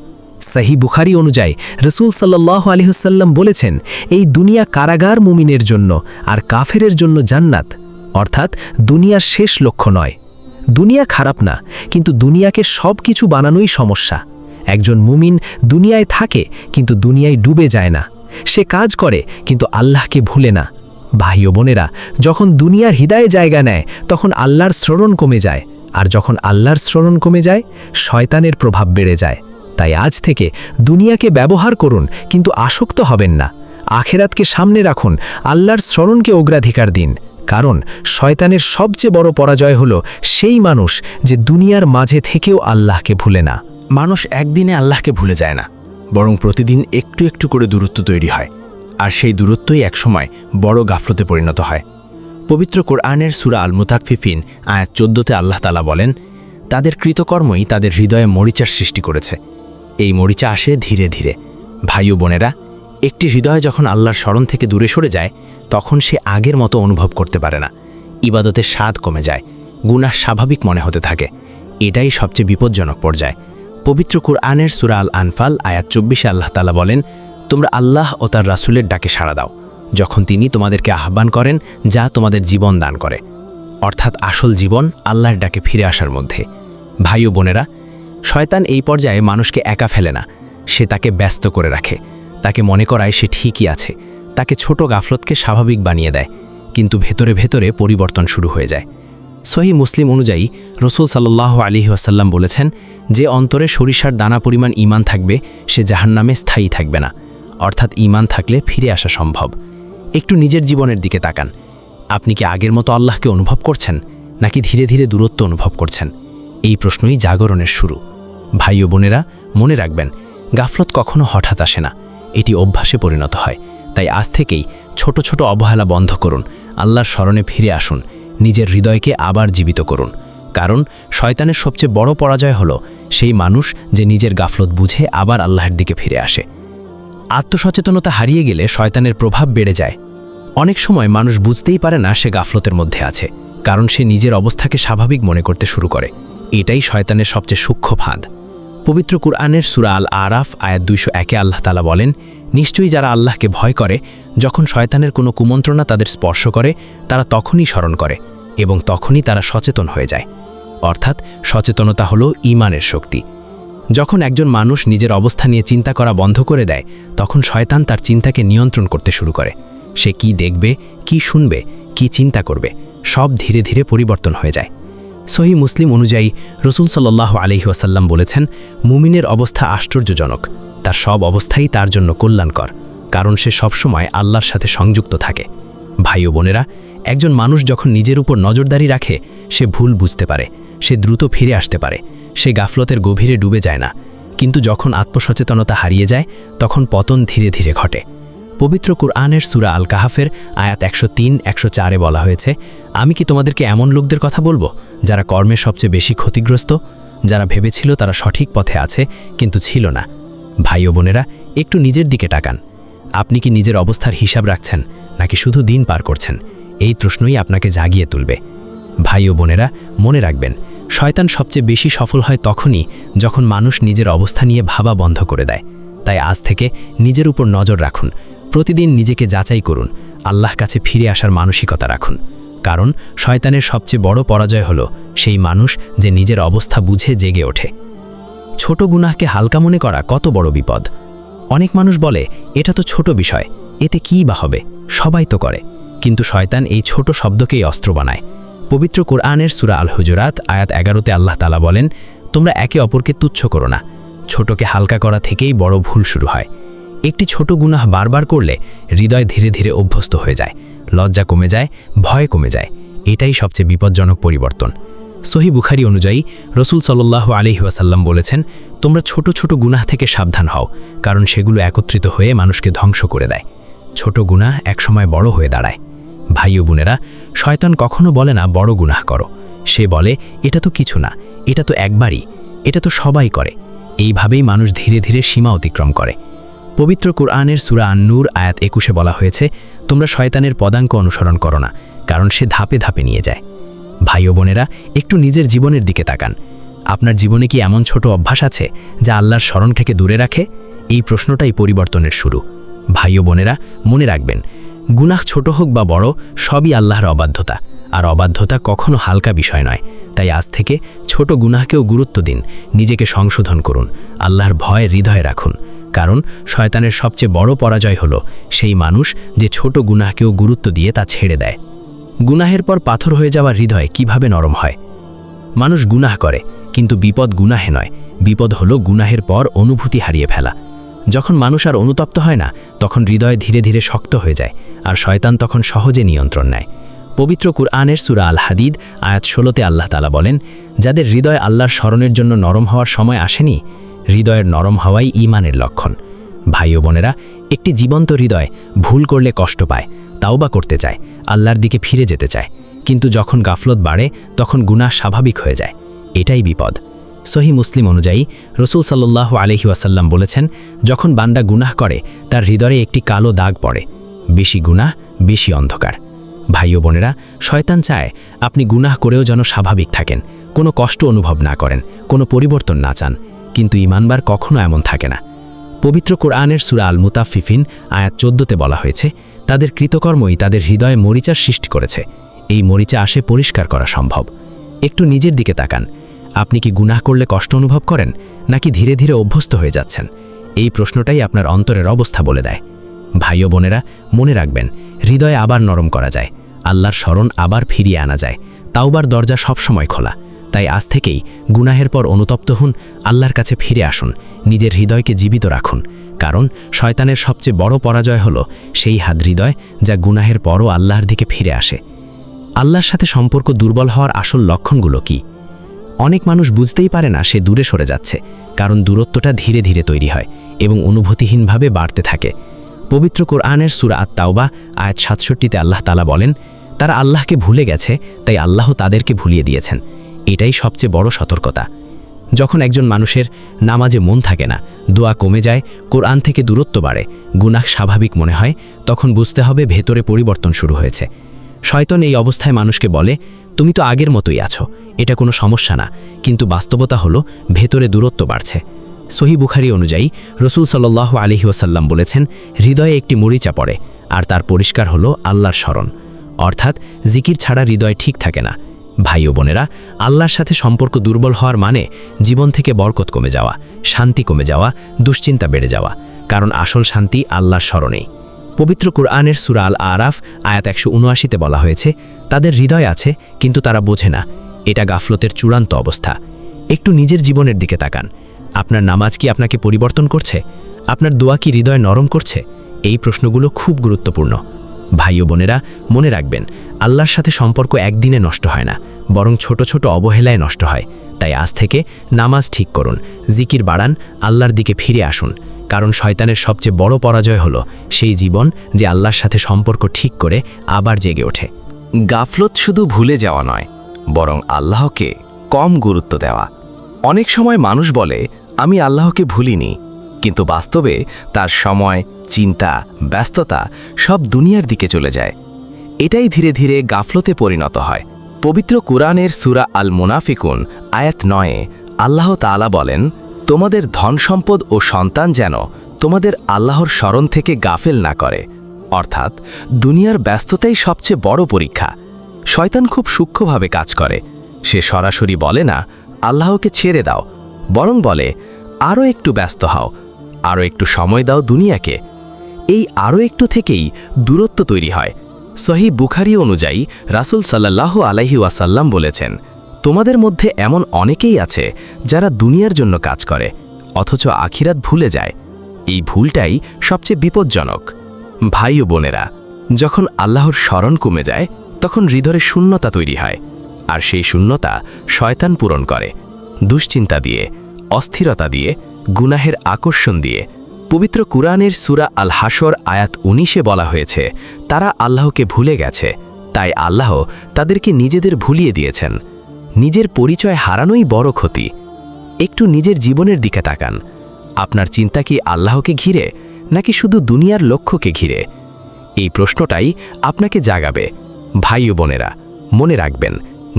সহি বুখারী অনুযায়ী রাসূল সাল্লাল্লাহু আলাইহি ওয়াসাল্লাম বলেছেন, এই দুনিয়া কারাগার মুমিনের জন্য আর কাফেরের জন্য জান্নাত। অর্থাৎ দুনিয়ার শেষ লক্ষ্য নয়। দুনিয়া খারাপ না, কিন্তু দুনিয়াকে সব কিছু বানানোই সমস্যা। একজন মুমিন দুনিয়ায় থাকে, কিন্তু দুনিয়ায় ডুবে যায় না। সে কাজ করে, কিন্তু আল্লাহকে ভুলে না। ভাই ও বোনেরা, যখন দুনিয়ার হৃদয়ে জায়গা নেয়, তখন আল্লাহর স্মরণ কমে যায়, আর যখন আল্লাহর স্মরণ কমে যায়, শয়তানের প্রভাব বেড়ে যায়। তাই আজ থেকে দুনিয়াকে ব্যবহার করুন, কিন্তু আসক্ত হবেন না। আখেরাতকে সামনে রাখুন, আল্লাহর স্মরণকে অগ্রাধিকার দিন। কারণ শয়তানের সবচেয়ে বড় পরাজয় হলো সেই মানুষ যে দুনিয়ার মাঝে থেকেও আল্লাহকে ভুলে না। মানুষ একদিনে আল্লাহকে ভুলে যায় না, বরং প্রতিদিন একটু একটু করে দূরত্ব তৈরি হয়, আর সেই দূরত্বই একসময় বড় গাফলতে পরিণত হয়। পবিত্র কোরআনের সূরা আল মুতাফফিফিন আয়াত 14-তে আল্লাহ তাআলা বলেন, তাদের কৃতকর্মই তাদের হৃদয়ে মরিচার সৃষ্টি করেছে। এই মরিচা আসে ধীরে ধীরে। ভাই ও বোনেরা, একটি হৃদয় যখন আল্লাহর স্মরণ থেকে দূরে সরে যায়, তখন সে আগের মতো অনুভব করতে পারে না। ইবাদতের স্বাদ কমে যায়, গুনাহ স্বাভাবিক মনে হতে থাকে। এটাই সবচেয়ে বিপজ্জনক পর্যায়। পবিত্র কুরআনের সূরা আল আনফাল আয়াত 24-এ আল্লাহ তাআলা বলেন, তোমরা আল্লাহ ও তার রাসূলের ডাকে সাড়া দাও, যখন তিনি তোমাদেরকে আহ্বান করেন যা তোমাদের জীবন দান করে, অর্থাৎ আসল জীবন আল্লাহর ডাকে ফিরে আসার মধ্যে। ভাই ও বোনেরা, শয়তান এই পর্যায়ে মানুষকে একা ফেলে না, সে তাকে ব্যস্ত করে রাখে, তাকে মনে করায় সে ঠিকই আছে, তাকে ছোট গাফলতকে স্বাভাবিক বানিয়ে দেয়, কিন্তু ভেতরে ভেতরে পরিবর্তন শুরু হয়ে যায়। সহি মুসলিম অনুযায়ী রসুল সাল্লাল্লাহু আলাইহি ওয়াসাল্লাম বলেছেন, যে অন্তরে সরিষার দানা পরিমাণ ঈমান থাকবে সে জাহান্নামে স্থায়ী থাকবে না, অর্থাৎ ঈমান থাকলে ফিরে আসা সম্ভব। একটু নিজের জীবনের দিকে তাকান। আপনি কি আগের মতো আল্লাহকে অনুভব করছেন, নাকি ধীরে ধীরে দূরত্ব অনুভব করছেন? এই প্রশ্নই জাগরণের শুরু। ভাই ও বোনেরা, মনে রাখবেন, গাফলত কখনো হঠাৎ আসে না, এটি অভ্যাসে পরিণত হয়। তাই আজ থেকেই ছোট ছোট অবহেলা বন্ধ করুন, আল্লাহর স্মরণে ফিরে আসুন, নিজের হৃদয়কে আবার জীবিত করুন। কারণ শয়তানের সবচেয়ে বড় পরাজয় হলো সেই মানুষ যে নিজের গাফলত বুঝে আবার আল্লাহর দিকে ফিরে আসে। আত্মসচেতনতা হারিয়ে গেলে শয়তানের প্রভাব বেড়ে যায়। অনেক সময় মানুষ বুঝতেই পারে না সে গাফলতের মধ্যে আছে, কারণ সে নিজের অবস্থাকে স্বাভাবিক মনে করতে শুরু করে। এটাই শয়তানের সবচেয়ে সূক্ষ্ম ফাঁদ। পবিত্র কুরআনের সূরা আল আরাফ আয়াত 201-এ আল্লাহ তাআলা বলেন, নিশ্চয়ই যারা আল্লাহকে ভয় করে, যখন শয়তানের কোনো কুমন্ত্রণা তাদের স্পর্শ করে তারা তখনই স্মরণ করে এবং তখনই তারা সচেতন হয়ে যায়। অর্থাৎ সচেতনতা হলো ঈমানের শক্তি। যখন একজন মানুষ নিজের অবস্থা নিয়ে চিন্তা করা বন্ধ করে দেয়, তখন শয়তান তার চিন্তাকে নিয়ন্ত্রণ করতে শুরু করে। সে কি দেখবে, কি শুনবে, কি চিন্তা করবে, সব ধীরে ধীরে পরিবর্তন হয়ে যায়। সহি মুসলিম অনুযায়ী রসুল সাল্লাল্লাহু আলাইহি ওয়াসাল্লাম বলেছেন, মুমিনের অবস্থা আশ্চর্যজনক, তার সব অবস্থাই তার জন্য কল্যাণকর, কারণ সে সবসময় আল্লাহর সাথে সংযুক্ত থাকে। ভাই ও বোনেরা, একজন মানুষ যখন নিজের উপর নজরদারি রাখে, সে ভুল বুঝতে পারে, সে দ্রুত ফিরে আসতে পারে, সে গাফলতের গভীরে ডুবে যায় না। কিন্তু যখন আত্মসচেতনতা হারিয়ে যায়, তখন পতন ধীরে ধীরে ঘটে। পবিত্র কুরআনের সূরা আল কাহাফের আয়াত 103-104-এ বলা হয়েছে, আমি কি তোমাদেরকে এমন লোকদের কথা বলবো যারা কর্মে সবচেয়ে বেশি ক্ষতিগ্রস্ত, যারা ভেবেছিল তারা সঠিক পথে আছে কিন্তু ছিল না। ভাই ও বোনেরা, একটু নিজের দিকে তাকান। আপনি কি নিজের অবস্থার হিসাব রাখছেন, নাকি শুধু দিন পার করছেন? এই প্রশ্নই আপনাকে জাগিয়ে তুলবে। ভাই ও বোনেরা, মনে রাখবেন, শয়তান সবচেয়ে বেশি সফল হয় তখনই যখন মানুষ নিজের অবস্থা নিয়ে ভাবা বন্ধ করে দেয়। তাই আজ থেকে নিজের উপর নজর রাখুন, প্রতিদিন নিজেকে যাচাই করুন, আল্লাহ কাছে ফিরে আসার মানসিকতা রাখুন। কারণ শয়তানের সবচেয়ে বড় পরাজয় হলো সেই মানুষ যে নিজের অবস্থা বুঝে জেগে ওঠে। ছোট গুনাহকে হালকা মনে করা কত বড় বিপদ। অনেক মানুষ বলে, এটা তো ছোট বিষয়, এতে কী বা হবে, সবাই তো করে। কিন্তু শয়তান এই ছোট শব্দকেই অস্ত্র বানায়। পবিত্র কোরআনের সূরা আল হুজুরাত আয়াত 11-তে আল্লাহ তাআলা বলেন, তোমরা একে অপরকে তুচ্ছ করো না। ছোটকে হালকা করা থেকেই বড় ভুল শুরু হয়। একটি ছোট গুনাহ বারবার করলে হৃদয় ধীরে ধীরে অভ্যস্ত হয়ে যায়, লজ্জা কমে যায়, ভয় কমে যায়। এটাই সবচেয়ে বিপজ্জনক পরিবর্তন। সহি বুখারী অনুযায়ী রসুল সাল্লাল্লাহু আলাইহি ওয়াসাল্লাম বলেছেন, তোমরা ছোট ছোট গুনাহ থেকে সাবধান হও, কারণ সেগুলো একত্রিত হয়ে মানুষকে ধ্বংস করে দেয়। ছোট গুনাহ একসময় বড় হয়ে দাঁড়ায়। ভাই ও বোনেরা, শয়তান কখনো বলে না বড় গুনাহ করো, সে বলে এটা তো কিছু না, এটা তো একবারই, এটা তো সবাই করে। এইভাবেই মানুষ ধীরে ধীরে সীমা অতিক্রম করে। পবিত্র কুরআনের সূরা আন-নূর আয়াত 21-এ বলা হয়েছে, তোমরা শয়তানের পদাঙ্ক অনুসরণ করো না, কারণ সে ধাপে ধাপে নিয়ে যায়। ভাই ও বোনেরা, একটু নিজের জীবনের দিকে তাকান। আপনার জীবনে কি এমন ছোট অভ্যাস আছে যা আল্লাহর স্মরণ থেকে দূরে রাখে? এই প্রশ্নটাই পরিবর্তনের শুরু। ভাই ও বোনেরা, মনে রাখবেন, গুনাহ ছোট হোক বা বড়, সবই আল্লাহর অবাধ্যতা, আর অবাধ্যতা কখনো হালকা বিষয় নয়। তাই আজ থেকে ছোট গুনাহকেও গুরুত্ব দিন, নিজেকে সংশোধন করুন, আল্লাহর ভয় হৃদয়ে রাখুন। কারণ শয়তানের সবচেয়ে বড় পরাজয় হলো সেই মানুষ যে ছোট গুনাহকেও গুরুত্ব দিয়ে তা ছেড়ে দেয়। গুনাহের পর পাথর হয়ে যাওয়া হৃদয় কিভাবে নরম হয়? মানুষ গুনাহ করে, কিন্তু বিপদ গুনাহে নয়, বিপদ হলো গুনাহের পর অনুভূতি হারিয়ে ফেলা। যখন মানুষ আর অনুতপ্ত হয় না, তখন হৃদয় ধীরে ধীরে শক্ত হয়ে যায়, আর শয়তান তখন সহজে নিয়ন্ত্রণ নেয়। পবিত্র কুরআনের সূরা আল হাদিদ আয়াত 16-তে আল্লাহ তাআলা বলেন, যাদের হৃদয় আল্লাহর স্মরণের জন্য নরম হওয়ার সময় আসেনি, হৃদয়ের নরম হওয়াই ঈমানের লক্ষণ। ভাই ও বোনেরা, একটি জীবন্ত হৃদয় ভুল করলে কষ্ট পায়, তাওবা করতে চায়, আল্লাহর দিকে ফিরে যেতে চায়, কিন্তু যখন গাফলত বাড়ে তখন গুনাহ স্বাভাবিক হয়ে যায়। এটাই বিপদ। সহি মুসলিম অনুযায়ী রসুল সাল্লাল্লাহু আলাইহি ওয়াসাল্লাম বলেছেন, যখন বান্দা গুনাহ করে তার হৃদয়ে একটি কালো দাগ পড়ে। বেশি গুনাহ, বেশি অন্ধকার। ভাই ও বোনেরা, শয়তান চায় আপনি গুনাহ করেও যেন স্বাভাবিক থাকেন, কোনো কষ্ট অনুভব না করেন, কোনো পরিবর্তন না চান। কিন্তু ঈমানবার কখনো এমন থাকে না। পবিত্র কোরআনের সূরা আল মুতাফফিফিন আয়াত 14-তে বলা হয়েছে, তাদের কৃতকর্মই তাদের হৃদয়ে মরিচার সৃষ্টি করেছে। এই মরিচা আসে পরিষ্কার করা সম্ভব। একটু নিজের দিকে তাকান। আপনি কি গুনাহ করলে কষ্ট অনুভব করেন, নাকি ধীরে ধীরে অভ্যস্ত হয়ে যাচ্ছেন? এই প্রশ্নটাই আপনার অন্তরের অবস্থা বলে দেয়। ভাই ও বোনেরা, মনে রাখবেন, হৃদয়ে আবার নরম করা যায়, আল্লাহর স্মরণ আবার ফিরিয়ে আনা যায়। তাওবার দরজা সবসময় খোলা। তাই আজ থেকেই গুনাহের পর অনুতপ্ত হন, আল্লাহর কাছে ফিরে আসুন, নিজের হৃদয়কে জীবিত রাখুন। কারণ শয়তানের সবচেয়ে বড় পরাজয় হলো সেই হৃদয় যা গুনাহের পরও আল্লাহর দিকে ফিরে আসে। আল্লাহর সাথে সম্পর্ক দুর্বল হওয়ার আসল লক্ষণগুলো কি? অনেক মানুষ বুঝতেই পারে না সে দূরে সরে যাচ্ছে, কারণ দূরত্বটা ধীরে ধীরে তৈরি হয় এবং অনুভূতিহীনভাবে বাড়তে থাকে। পবিত্র কোরআনের সূরা আত-তাওবা আয়াত ৬৭-তে আল্লাহ তাআলা বলেন, তারা আল্লাহকে ভুলে গেছে, তাই আল্লাহ তাদেরকে ভুলিয়ে দিয়েছেন। এটাই সবচেয়ে বড় সতর্কতা। যখন একজন মানুষের নামাজে মন থাকে না, দোয়া কমে যায়, কোরআন থেকে দূরত্ব বাড়ে, গুনাহ স্বাভাবিক মনে হয়, তখন বুঝতে হবে ভেতরে পরিবর্তন শুরু হয়েছে। শয়তান এই অবস্থায় মানুষকে বলে, তুমি তো আগের মতোই আছো, এটা কোনো সমস্যা না। কিন্তু বাস্তবতা হলো ভেতরে দূরত্ব বাড়ছে। সহিহ বুখারী অনুযায়ী রাসূল সাল্লাল্লাহু আলাইহি ওয়াসাল্লাম বলেছেন, হৃদয়ে একটি মরিচা পড়ে, আর তার পরিষ্কার হলো আল্লাহর স্মরণ। অর্থাৎ জিকির ছাড়া হৃদয় ঠিক থাকে না। ভাই ও বোনেরা, আল্লাহর সাথে সম্পর্ক দুর্বল হওয়ার মানে জীবন থেকে বরকত কমে যাওয়া, শান্তি কমে যাওয়া, দুশ্চিন্তা বেড়ে যাওয়া। কারণ আসল শান্তি আল্লাহর স্মরণেই। পবিত্র কুরআনের সূরা আল আরাফ আয়াত ১৭৯-তে বলা হয়েছে, তাদের হৃদয় আছে কিন্তু তারা বোঝে না। এটা গাফলতের চূড়ান্ত অবস্থা। একটু নিজের জীবনের দিকে তাকান। আপনার নামাজ কি আপনাকে পরিবর্তন করছে? আপনার দোয়া কি হৃদয় নরম করছে? এই প্রশ্নগুলো খুব গুরুত্বপূর্ণ। ভাই ও বোনেরা, মনে রাখবেন, আল্লাহর সাথে সম্পর্ক একদিনে নষ্ট হয় না, বরং ছোট ছোট অবহেলায় নষ্ট হয়। তাই আজ থেকে নামাজ ঠিক করুন, জিকির বাড়ান, আল্লাহর দিকে ফিরে আসুন। কারণ শয়তানের সবচেয়ে বড় পরাজয় হলো সেই জীবন যে আল্লাহর সাথে সম্পর্ক ঠিক করে আবার জেগে ওঠে। গাফলত শুধু ভুলে যাওয়া নয়, বরং আল্লাহকে কম গুরুত্ব দেওয়া। অনেক সময় মানুষ বলে, আমি আল্লাহকে ভুলিনি, কিন্তু বাস্তবে তার সময়, চিন্তা, ব্যস্ততা সব দুনিয়ার দিকে চলে যায়। এটাই ধীরে ধীরে গাফলতে পরিণত হয়। পবিত্র কুরআনের সূরা আল মুনাফিকুন আয়াত ৯-এ আল্লাহ তাআলা বলেন, তোমাদের ধন সম্পদ ও সন্তান যেন তোমাদের আল্লাহর স্মরণ থেকে গাফেল না করে। অর্থাৎ দুনিয়ার ব্যস্ততাই সবচেয়ে বড় পরীক্ষা। শয়তান খুব সূক্ষ্মভাবে কাজ করে। সে সরাসরি বলে না, আল্লাহকে ছেড়ে দাও, বরং বলে, আরও একটু ব্যস্ত হও, আরও একটু সময় দাও দুনিয়াকে। এই আরও একটু থেকেই দূরত্ব তৈরি হয়। সহিহ বুখারী অনুযায়ী রাসূল সাল্লাল্লাহু আলাইহি ওয়াসাল্লাম বলেছেন, তোমাদের মধ্যে এমন অনেকেই আছে যারা দুনিয়ার জন্য কাজ করে, অথচ আখিরাত ভুলে যায়। এই ভুলটাই সবচেয়ে বিপজ্জনক। ভাই ও বোনেরা, যখন আল্লাহর স্মরণ কমে যায়, তখন হৃদয়ে শূন্যতা তৈরি হয়। আর সেই শূন্যতা শয়তান পূরণ করে, দুশ্চিন্তা দিয়ে, অস্থিরতা দিয়ে, গুনাহের আকর্ষণ দিয়ে। পবিত্র কুরআনের সূরা আল হাশর আয়াত ১৯-এ বলা হয়েছে, তারা আল্লাহকে ভুলে গেছে, তাই আল্লাহ তাদেরকে নিজেদের ভুলিয়ে দিয়েছেন। নিজের পরিচয় হারানোই বড় ক্ষতি। একটু নিজের জীবনের দিকে তাকান। আপনার চিন্তা কি আল্লাহকে ঘিরে, নাকি শুধু দুনিয়ার লক্ষ্যকে ঘিরে? এই প্রশ্নটাই আপনাকে জাগাবে। ভাই ও বোনেরা, মনে রাখবেন,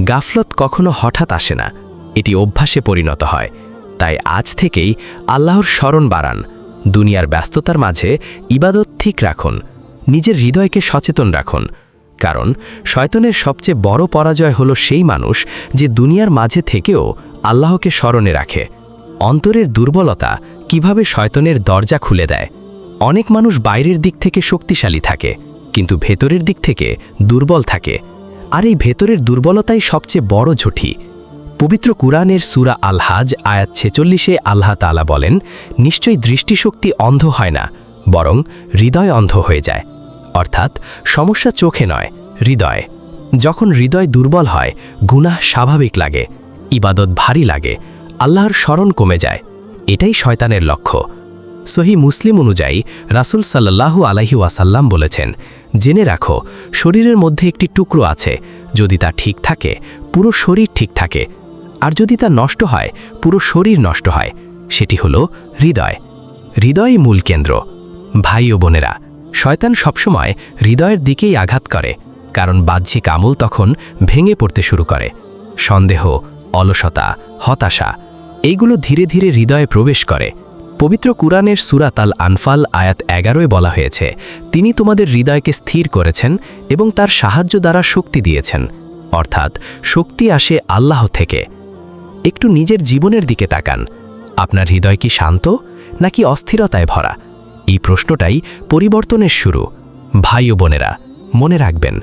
গাফলত কখনো হঠাৎ আসে না, এটি অভ্যাসে পরিণত হয়। তাই আজ থেকেই আল্লাহর স্মরণ বাড়ান, দুনিয়ার ব্যস্ততার মাঝে ইবাদত ঠিক রাখুন, নিজের হৃদয়কে সচেতন রাখুন। কারণ শয়তানের সবচেয়ে বড় পরাজয় হলো সেই মানুষ যে দুনিয়ার মাঝে থেকেও আল্লাহকে স্মরণে রাখে। অন্তরের দুর্বলতা কিভাবে শয়তানের দরজা খুলে দেয়। অনেক মানুষ বাইরের দিক থেকে শক্তিশালী থাকে, কিন্তু ভেতরের দিক থেকে দুর্বল থাকে। আর এই ভেতরের দুর্বলতাই সবচেয়ে বড় ঝুঁকি। পবিত্র কুরআনের সূরা আল হাজ আয়াত ৪৬-এ আল্লাহ তাআলা বলেন, নিশ্চয়ই দৃষ্টিশক্তি অন্ধ হয় না, বরং হৃদয় অন্ধ হয়ে যায়। অর্থাৎ সমস্যা চোখে নয়, হৃদয়ে। যখন হৃদয় দুর্বল হয়, গুনাহ স্বাভাবিক লাগে, ইবাদত ভারী লাগে, আল্লাহর স্মরণ কমে যায়। এটাই শয়তানের লক্ষ্য। সহিহ মুসলিম অনুযায়ী রাসূল সাল্লাল্লাহু আলাইহি ওয়াসাল্লাম বলেছেন, জেনে রাখো, শরীরের মধ্যে একটি টুকরো আছে, যদি তা ঠিক থাকে পুরো শরীর ঠিক থাকে, আর যদি তা নষ্ট হয় পুরো শরীর নষ্ট হয়। সেটি হলো হৃদয়। হৃদয়ই মূল কেন্দ্র। ভাই ও বোনেরা, শয়তান সবসময় হৃদয়ের দিকেই আঘাত করে, কারণ বাহ্যিক আমল তখন ভেঙে পড়তে শুরু করে। সন্দেহ, অলসতা, হতাশা, এইগুলো ধীরে ধীরে হৃদয়ে প্রবেশ করে। পবিত্র কুরআনের সূরা আল আনফাল আয়াত 11 বলা হয়েছে, তিনি তোমাদের হৃদয়কে স্থির করেছেন এবং তার সাহায্য দ্বারা শক্তি দিয়েছেন, অর্থাৎ শক্তি আসে আল্লাহ থেকে। একটু নিজের জীবনের দিকে তাকান। আপনার হৃদয় কি শান্ত নাকি অস্থিরতায় ভরা? এই প্রশ্নটাই পরিবর্তনের শুরু। ভাই ও বোনেরা, মনে রাখবেন,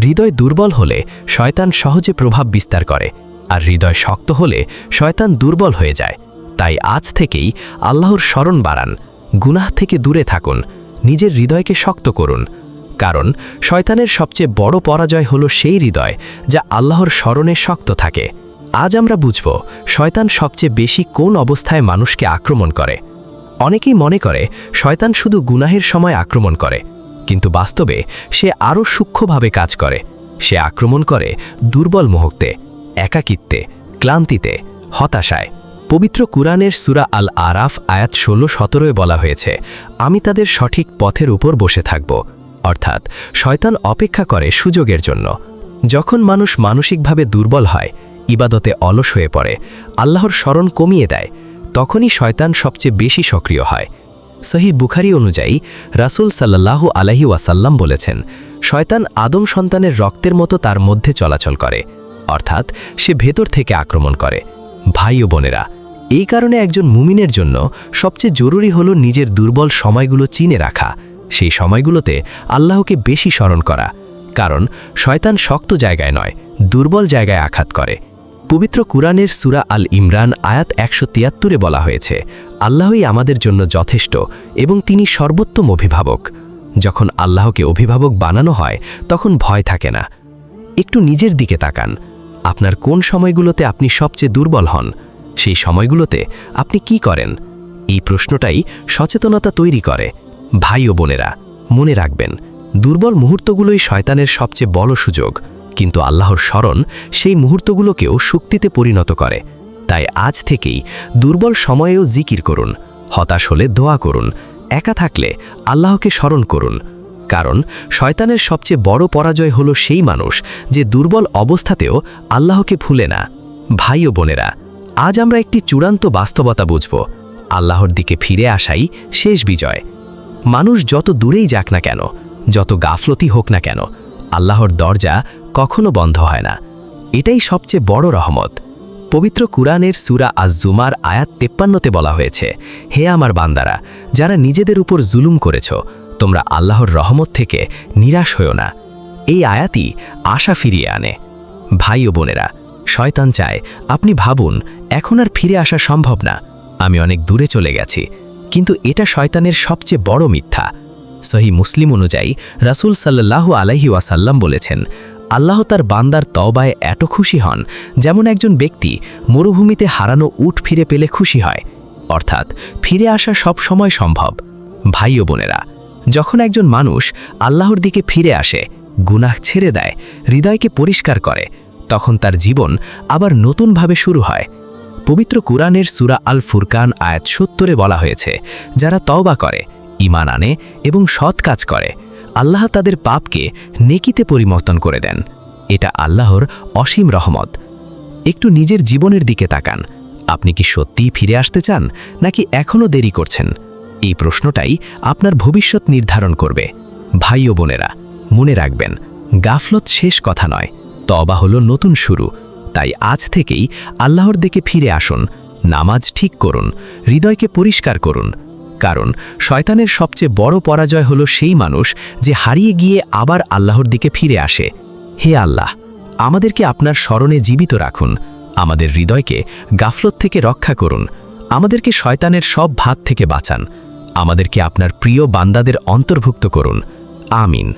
হৃদয় দুর্বল হলে শয়তান সহজে প্রভাব বিস্তার করে, আর হৃদয় শক্ত হলে শয়তান দুর্বল হয়ে যায়। তাই আজ থেকেই আল্লাহর স্মরণ বাড়ান, গুনাহ থেকে দূরে থাকুন, নিজের হৃদয়কে শক্ত করুন। কারণ শয়তানের সবচেয়ে বড় পরাজয় হলো সেই হৃদয় যা আল্লাহর স্মরণে শক্ত থাকে। আজ আমরা বুঝব শয়তান সবচেয়ে বেশি কোন অবস্থায় মানুষকে আক্রমণ করে। অনেকেই মনে করে শয়তান শুধু গুনাহের সময় আক্রমণ করে, কিন্তু বাস্তবে সে আরও সূক্ষ্মভাবে কাজ করে। সে আক্রমণ করে দুর্বল মুহূর্তে, একাকিত্বে, ক্লান্তিতে, হতাশায়। পবিত্র কুরআনের সূরা আল আরাফ আয়াত 16-17 বলা হয়েছে, আমি তাদের সঠিক পথের উপর বসে থাকব। অর্থাৎ শয়তান অপেক্ষা করে সুযোগের জন্য। যখন মানুষ মানসিকভাবে দুর্বল হয়, ইবাদতে অলস হয়ে পড়ে, আল্লাহর স্মরণ কমিয়ে দেয়, তখনই শয়তান সবচেয়ে বেশি সক্রিয় হয়। সহিহ বুখারী অনুযায়ী রাসূল সাল্লাল্লাহু আলাইহি ওয়াসাল্লাম বলেছেন, শয়তান আদম সন্তানের রক্তের মতো তার মধ্যে চলাচল করে, অর্থাৎ সে ভেতর থেকে আক্রমণ করে। ভাই ও বোনেরা, এই কারণে একজন মুমিনের জন্য সবচেয়ে জরুরি হলো নিজের দুর্বল সময়গুলো চিনে রাখা, সেই সময়গুলোতে আল্লাহকে বেশি স্মরণ করা। কারণ শয়তান শক্ত জায়গায় নয়, দুর্বল জায়গায় আঘাত করে। পবিত্র কুরআনের সূরা আল ইমরান আয়াত 173 বলা হয়েছে, আল্লাহই আমাদের জন্য যথেষ্ট এবং তিনি সর্বোত্তম অভিভাবক। যখন আল্লাহকে অভিভাবক বানানো হয়, তখন ভয় থাকে না। একটু নিজের দিকে তাকান। আপনার কোন সময়গুলোতে আপনি সবচেয়ে দুর্বল হন? সেই সময়গুলোতে আপনি কি করেন? এই প্রশ্নটাই সচেতনতা তৈরি করে। ভাই ও বোনেরা, মনে রাখবেন, দুর্বল মুহূর্তগুলোই শয়তানের সবচেয়ে বড় সুযোগ, কিন্তু আল্লাহর স্মরণ সেই মুহূর্তগুলোকেও শক্তিতে পরিণত করে। তাই আজ থেকেই দুর্বল সময়েও জিকির করুন, হতাশ হলে দোয়া করুন, একা থাকলে আল্লাহকে স্মরণ করুন। কারণ শয়তানের সবচেয়ে বড় পরাজয় হলো সেই মানুষ যে দুর্বল অবস্থাতেও আল্লাহকে ভুলে না। ভাই ও বোনেরা, আজ আমরা একটি চূড়ান্ত বাস্তবতা বুঝব, আল্লাহর দিকে ফিরে আসাই শেষ বিজয়। মানুষ যত দূরেই যাক না কেন, যত গাফলতি হোক না কেন, আল্লাহর দরজা কখনো বন্ধ হয় না। এটাই সবচেয়ে বড় রহমত। পবিত্র কুরআনের সূরা আজ-জুমার আয়াত 53 বলা হয়েছে, হে আমার বান্দারা, যারা নিজেদের উপর জুলুম করেছ, তোমরা আল্লাহর রহমত থেকে নিরাশ হও না। এই আয়াতই আশা ফিরিয়ে আনে। ভাই ও বোনেরা, শয়তান চায় আপনি ভাবুন এখন আর ফিরে আসা সম্ভব না, আমি অনেক দূরে চলে গেছি, কিন্তু এটা শয়তানের সবচেয়ে বড় মিথ্যা। সহিহ মুসলিম অনুযায়ী রাসূল সাল্লাল্লাহু আলাইহি ওয়াসাল্লাম বলেছেন, আল্লাহ তার বান্দার তওবায় এত খুশি হন যেমন একজন ব্যক্তি মরুভূমিতে হারানো উট ফিরে পেলে খুশি হয়। অর্থাৎ ফিরে আসা সব সময় সম্ভব। ভাই ও বোনেরা, যখন একজন মানুষ আল্লাহর দিকে ফিরে আসে, গুনাহ ছেড়ে দেয়, হৃদয়কে পরিষ্কার করে, তখন তার জীবন আবার নতুনভাবে শুরু হয়। পবিত্র কুরআনের সূরা আল ফুরকান আয়াত 70 বলা হয়েছে, যারা তওবা করে, ঈমান আনে এবং সৎ কাজ করে, আল্লাহ তাদের পাপকে নেকিতে পরিবর্তন করে দেন। এটা আল্লাহর অসীম রহমত। একটু নিজের জীবনের দিকে তাকান। আপনি কি সত্যিই ফিরে আসতে চান নাকি এখনও দেরি করছেন? এই প্রশ্নটাই আপনার ভবিষ্যৎ নির্ধারণ করবে। ভাই ও বোনেরা, মনে রাখবেন, গাফলত শেষ কথা নয়, তওবা হলো নতুন শুরু। তাই আজ থেকেই আল্লাহর দিকে ফিরে আসুন, নামাজ ঠিক করুন, হৃদয়কে পরিষ্কার করুন। কারণ শয়তানের সবচেয়ে বড় পরাজয় হলো সেই মানুষ যে হারিয়ে গিয়ে আবার আল্লাহর দিকে ফিরে আসে। হে আল্লাহ, আমাদেরকে আপনার স্মরণে জীবিত রাখুন, আমাদের হৃদয়কে গাফলত থেকে রক্ষা করুন, আমাদেরকে শয়তানের সব ভাত থেকে বাঁচান, আমাদেরকে আপনার প্রিয় বান্দাদের অন্তর্ভুক্ত করুন। আমিন।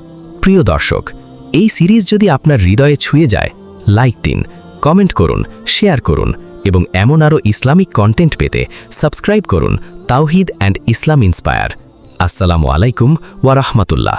প্রিয় দর্শক, এই সিরিজ যদি আপনার হৃদয়ে ছুঁয়ে যায়, লাইক দিন, কমেন্ট করুন, শেয়ার করুন এবং এমন আরও ইসলামিক কন্টেন্ট পেতে সাবস্ক্রাইব করুন তাওহীদ অ্যান্ড ইসলাম ইন্সপায়ার। আসসালামু আলাইকুম ওয়া রাহমাতুল্লাহ।